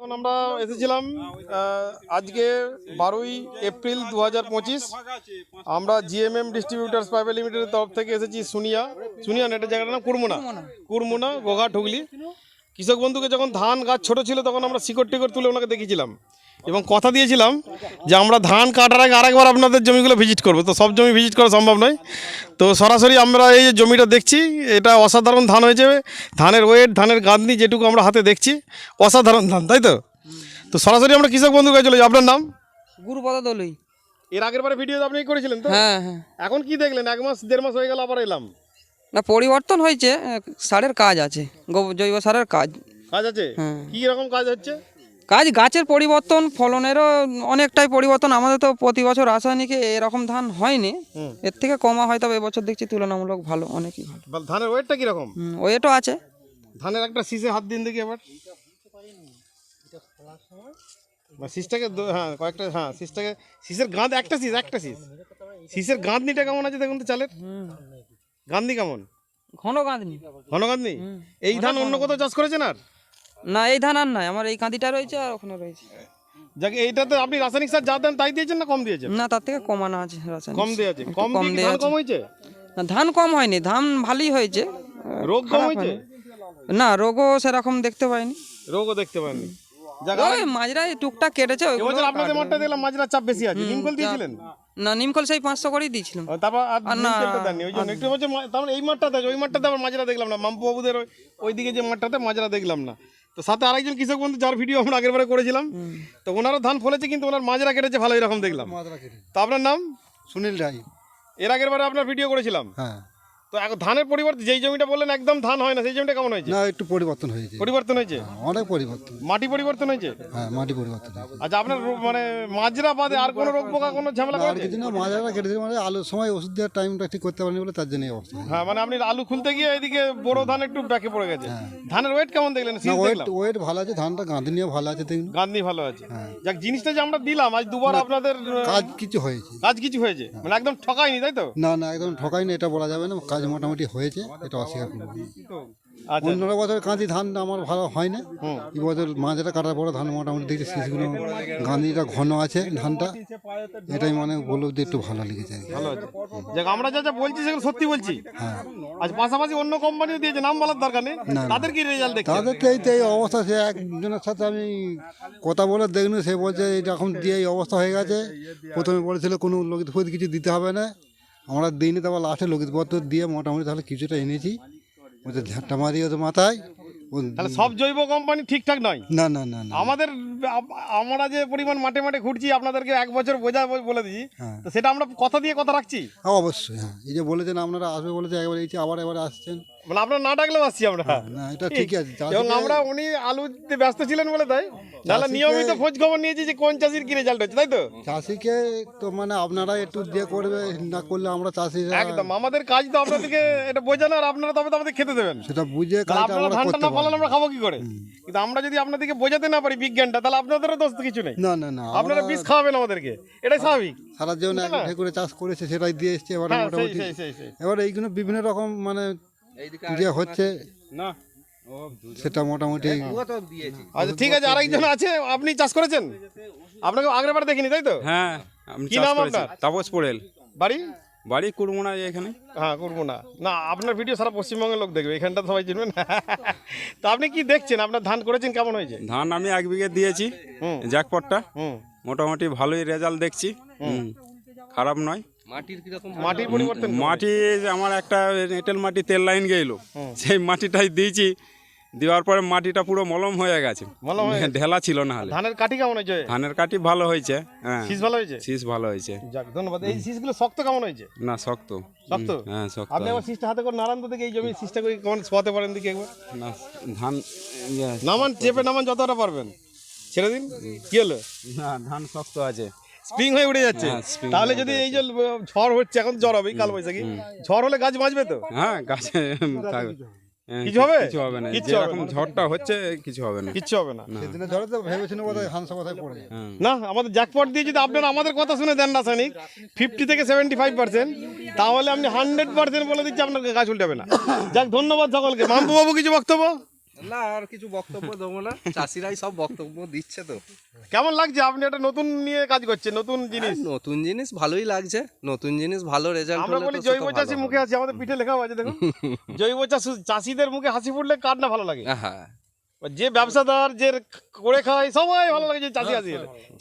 এখন আমরা এসেছিলাম আজকে 12ই এপ্রিল 2025। আমরা জিএমএম ডিস্ট্রিবিউটার্স প্রাইভেট লিমিটেডের তরফ থেকে এসেছি সুনিয়া নেটের জায়গাটার নাম কুরমুনা গোঘাট হুগলি। কৃষক বন্ধুকে যখন ধান গাছ ছোট ছিল তখন আমরা শিকড় টিকড় তুলে ওনাকে দেখিয়েছিলাম এবং কথা দিয়েছিলাম যে আমরা ধান কাটার আগে আরেকবার আপনাদের জমিগুলো ভিজিট করবো। তো সব জমি ভিজিট করা সম্ভব নয়, তো সরাসরি আমরা এই যে জমিটা দেখছি এটা অসাধারণ ধান হয়েছে। ধানের ওয়েট, ধানের গাঁদনি যেটুকু আমরা হাতে দেখছি অসাধারণ ধান, তাই তো? তো সরাসরি আমরা কৃষক বন্ধুর কাছে চলে যাই। আপনার নাম? গুরুপদ দলুই। এর আগের বারে ভিডিও আপনি করেছিলেন তো? হ্যাঁ হ্যাঁ। এখন কি দেখলেন? 1 মাস 1.5 মাস হয়ে গেল আবার এলাম। না, পরিবর্তন হয়েছে, সারের কাজ আছে, জৈব সারের কাজ আছে। কি রকম কাজ হচ্ছে? কাজ গাছের পরিবর্তন, ফলনেরও অনেকটাই পরিবর্তন। আমাদের তো প্রতি বছর রাসায়নিকে এরকম ধান হয়নি, এর থেকে কমা হয়, তবে এবছর দেখছি তুলনামূলক ভালো, অনেকই ভালো। ধানের ওয়েটটা কিরকম? ওয়েটও আছে। ধানের একটা শীষে হাত দিন দেখি এবার। শীষটাকে হ্যাঁ কয়েকটা, হ্যাঁ শীষটাকে, শীষের গাঁদ একটা শীষ শীষের গাঁদনিটা কেমন আছে দেখুন তো চালের। গাঁদনি কেমন? ঘন গাঁদনি। ঘন গাঁদনি। এই ধান অন্য কোথাও চাষ করেছেন আর? না, এই ধান আর নাই, আমার এই কাঁদিটা রয়েছে আর ওখানে রয়েছে। যাকে এইটাতে আপনি রাসায়নিক সার যা দেন তাই দিয়েছেন না কম দিয়েছেন? না, তার থেকে কমানো আছে রাসায়নিক। কম দিয়েছে। কম দিয়ে ধান কম হয়েছে? না, ধান কম হয়নি, ধান ভালোই হয়েছে। রোগ কম হয়েছে? না, রোগও সেরকম দেখতে পাইনি। রোগও দেখতে পাইনি। ওই মাজরাই টুকটাক কেটেছে। ওইগুলো আপনাদের মাঠটা দেখলাম মাজরার চাপ বেশি আছে। নিমখোল দিয়েছিলেন? না, নিমখোল সেই 500 করেই দিয়েছিলাম। তারপর আর নিমখোলটা দেননি, ওই জন্য একটু হচ্ছে। তারপর এই মাঠটাতে, ওই মাঠটাতে আবার মাজরা দেখলাম না। মাম্পু বাবুদের ওইদিকে যে মাঠটাতে মাজরা দেখলাম না। তো সাথে আরেকজন কৃষক বন্ধু যার ভিডিও আমরা আগের বারে করেছিলাম, তো ওনারও ধান ফলেছে কিন্তু ওনার মাজরা কেটেছে ভালো, এরকম দেখলাম। তো আপনার নাম? সুনীল রায়। এর আগের বারে আপনার ভিডিও করেছিলাম। হ্যাঁ। তো এখন ধানের পরিবর্তে যেই জমিটা বললেন একদম ধান হয় না, সেই জমিটা কেমন হয়েছে? না, একটু পরিবর্তন হয়েছে। পরিবর্তন হয়েছে? অনেক পরিবর্তন। মাটি পরিবর্তন হয়েছে? হ্যাঁ, মাটি পরিবর্তন হয়েছে। আচ্ছা, আপনার মানে মাজরা বাদে আর কোনো রোগ পোকা কোনো ঝামেলা আর করেছে? কিছু না, মাঝারা কেটেছে, মানে আলুর সময় ওষুধ দেওয়ার টাইমটা ঠিক করতে পারেনি বলে তার জন্য এই অবস্থা হয়েছে। হ্যাঁ, মানে আপনি আলু খুলতে গিয়ে এদিকে বড় ধান একটু ব্যাকে পড়ে গেছে। ধানের ওয়েট কেমন দেখলেন? না, ওয়েট ভালো আছে, ধানটা গাঁদনিও ভালো আছে, দেখুন গাঁদনি ভালো আছে। যাক, জিনিসটা যে আমরা দিলাম আজ দুবার আপনাদের কাজ কিছু হয়েছে। কাজ কিছু হয়েছে, মানে একদম ঠকায়নি, তাই তো? না না, একদম ঠকাইনি এটা বলা যাবে না, কাজ মোটামুটি হয়েছে, এটা অস্বীকার করবো না। আচ্ছা, অন্য বছর কাঁদি ধান আমার ভালো হয় না, এই বছর মাঝেটা কাটার পরে ধান মোটামুটি দেখছি শীষগুলো গাঁদিটা ঘন আছে ধানটা, এটাই মানে বলবো যে একটু ভালো লেগেছে। ভালো আছে। যাক, আমরা যা যা বলছি সেগুলো সত্যি বলছি। হ্যাঁ। আজ পাশাপাশি অন্য কোম্পানিও দিয়েছে, নাম বলার দরকার নেই। তাদের কি রেজাল্ট দেখছেন? তাদের তো এই অবস্থা, সে একজনের সাথে আমি কথা বলে দেখুন, সে বলছে এরকম দিয়ে এই অবস্থা হয়ে গেছে। প্রথমে বলেছিল কোনো লোকিত ফোকিত কিছু দিতে হবে না, আমরা দিইনি, তারপর লাস্টে লোকিতপত্র দিয়ে মোটামুটি তাহলে কিছুটা এনেছি। ওদের ঝাঁটা মারি ওদের মাথায়। তাহলে সব জৈব কোম্পানি ঠিকঠাক নয়? না না না না, আমরা যে পরিমাণ মাঠে মাঠে ঘুরছি, আপনাদেরকে 1 বছর বোঝা বলে দিই, তো সেটা আমরা কথা দিয়ে কথা রাখছি। হ্যাঁ অবশ্যই। হ্যাঁ, এই যে বলেছেন আপনারা আসবে বলেছে, একবার এই যে আবার এবার আসছেন, মানে আপনারা না ডাকলেও আসছি আমরা। না এটা ঠিক আছে। এবং আমরা উনি আলুতে ব্যস্ত ছিলেন বলে তাই, নাহলে নিয়মিত খোঁজ খবর নিয়েছি যে কোন চাষির কি রেজাল্ট হচ্ছে, তাই তো? চাষিকে তো মানে আপনারা একটু দিয়ে করবে, না করলে আমরা চাষিরা একদম আমাদের কাজ তো আপনাদেরকে এটা বোঝানো, আর আপনারা তবে তো আমাদের খেতে দেবেন। সেটা বুঝে কাজটা আপনারা আমরা ধানটা করতে না পারি। ফলালে আমরা খাবো কি করে? কিন্তু আমরা যদি আপনাদেরকে বোঝাতে না পারি বিজ্ঞানটা, তাহলে আপনাদেরও দোষ কিছু নেই। না না না, আপনারা বিষ খাওয়াবেন আমাদেরকে, এটাই স্বাভাবিক। সারা জীবন এক করে চাষ করেছে, সেটাই দিয়ে এসছে। এবার মোটামুটি এবার এইগুলো বিভিন্ন রকম মানে যে হচ্ছে না, সেটা মোটামুটি। আচ্ছা ঠিক আছে, আরেকজন আছে, আপনি চাষ করেছেন? আপনাকে আগের বার দেখিনি, তাই তো? হ্যাঁ, আমি কি চাষ নাম করেছি। আপনার? তাপস পোড়েল। বাড়ি কুড়মুনা এখানে। হ্যাঁ, করবো না। না, আপনার ভিডিও সারা পশ্চিমবঙ্গের লোক দেখবে, এখানটা সবাই চিনবেন। তো আপনি কি দেখছেন? আপনার ধান করেছেন, কেমন হয়েছে? ধান আমি 1 বিঘে দিয়েছি, জ্যাকপটটা মোটামুটি ভালোই রেজাল্ট দেখছি, খারাপ নয়। মাটির পরিবর্তন? মাটি আমার একটা এঁটেল মাটি তেল লাইন গেল, সেই মাটিটাই দিয়েছি, দেওয়ার পরে মাটিটা পুরো মলম হয়ে গেছে, ঢেলা ছিল না হলে। ধানের কাঠি কেমন হয়েছে? ধানের কাঠি ভালো হয়েছে। হ্যাঁ, শীষ ভালো হয়েছে? শীষ ভালো হয়েছে। যাক, ধন্যবাদ। এই শীষগুলো শক্ত কেমন হয়েছে? না, শক্ত। শক্ত? হ্যাঁ, শক্ত। আপনি আবার শীষটা হাতে করে নাড়ান তো দেখি, এই জমি শীষটা করে কেমন শোয়াতে পারেন দেখি একবার। না, ধান নামান, চেপে নামান যতটা পারবেন, ছেড়ে দিন। কি হলো? না, ধান শক্ত আছে, স্প্রিং হয়ে উঠে যাচ্ছে। তাহলে যদি এই যে ঝড় হচ্ছে, এখন ঝড় হবে কাল বৈশাখী, ঝড় হলে গাছ বাঁচবে তো? হ্যাঁ, গাছে কিছু হবে? কিছু হবে না, কিচ্ছু হবে যেরকম না। ঝড়টা হচ্ছে কিছু হবে না। কিচ্ছু হবে না। সেদিনে ধরে তো ভেবেছিল বোধহয় হাঁসা কথায় পড়ে। না, আমাদের জ্যাকপট দিয়ে যদি আপনারা আমাদের কথা শুনে দেন রাসায়নিক 50 থেকে 75%, তাহলে আমি 100% বলে দিচ্ছি আপনার গাছ উল্টাবে না। যাক, ধন্যবাদ সকলকে। মাম্পু বাবু কিছু বক্তব্য? না আর কিছু বক্তব্য দেবো না, চাষিরাই সব বক্তব্য দিচ্ছে তো। কেমন লাগছে আপনি একটা নতুন নিয়ে কাজ করছেন, নতুন জিনিস? নতুন জিনিস ভালোই লাগছে, নতুন জিনিস ভালো রেজাল্ট আমরা হলে বলি তো সেটা জৈব ভালো চাষি হবে। মুখে হাসি, আমাদের পিঠে লেখাও আছে দেখুন। জৈব চাষিদের মুখে হাসি ফুটলে কার না ভালো লাগে? হ্যাঁ যে ব্যবসাদার, যে করে খায়, সবাই ভালো লাগে যে চাষি আসি।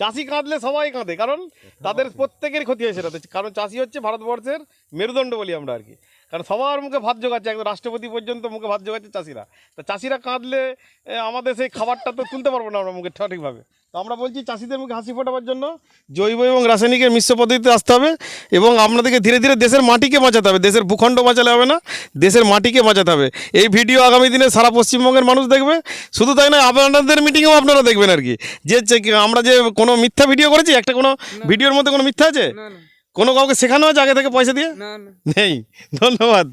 চাষি কাঁদলে সবাই কাঁদে, কারণ তাদের প্রত্যেকের ক্ষতি হয় সেটাতে। কারণ চাষি হচ্ছে ভারতবর্ষের মেরুদণ্ড বলি আমরা আর কি। কারণ সবার মুখে ভাত জোগাচ্ছে, একদম রাষ্ট্রপতি পর্যন্ত মুখে ভাত জোগাচ্ছে চাষিরা। তা চাষিরা কাঁদলে আমাদের সেই খাবারটা তো তুলতে পারবো না আমরা মুখে সঠিকভাবে। তো আমরা বলছি চাষিদের মুখে হাসি ফোটাবার জন্য জৈব এবং রাসায়নিকের মিশ্র পদ্ধতিতে আসতে হবে, এবং আপনাদেরকে ধীরে ধীরে দেশের মাটিকে বাঁচাতে হবে। দেশের ভূখণ্ড বাঁচালে হবে না, দেশের মাটিকে বাঁচাতে হবে। এই ভিডিও আগামী দিনে সারা পশ্চিমবঙ্গের মানুষ দেখবে। শুধু তাই নয়, আপনাদের মিটিংয়েও আপনারা দেখবেন আর কি, যে আমরা যে কোনো মিথ্যা ভিডিও করেছি, একটা কোনো ভিডিওর মধ্যে কোনো মিথ্যা আছে? কোনো কাউকে শেখানো আছে আগে থেকে পয়সা দিয়ে? নেই। ধন্যবাদ।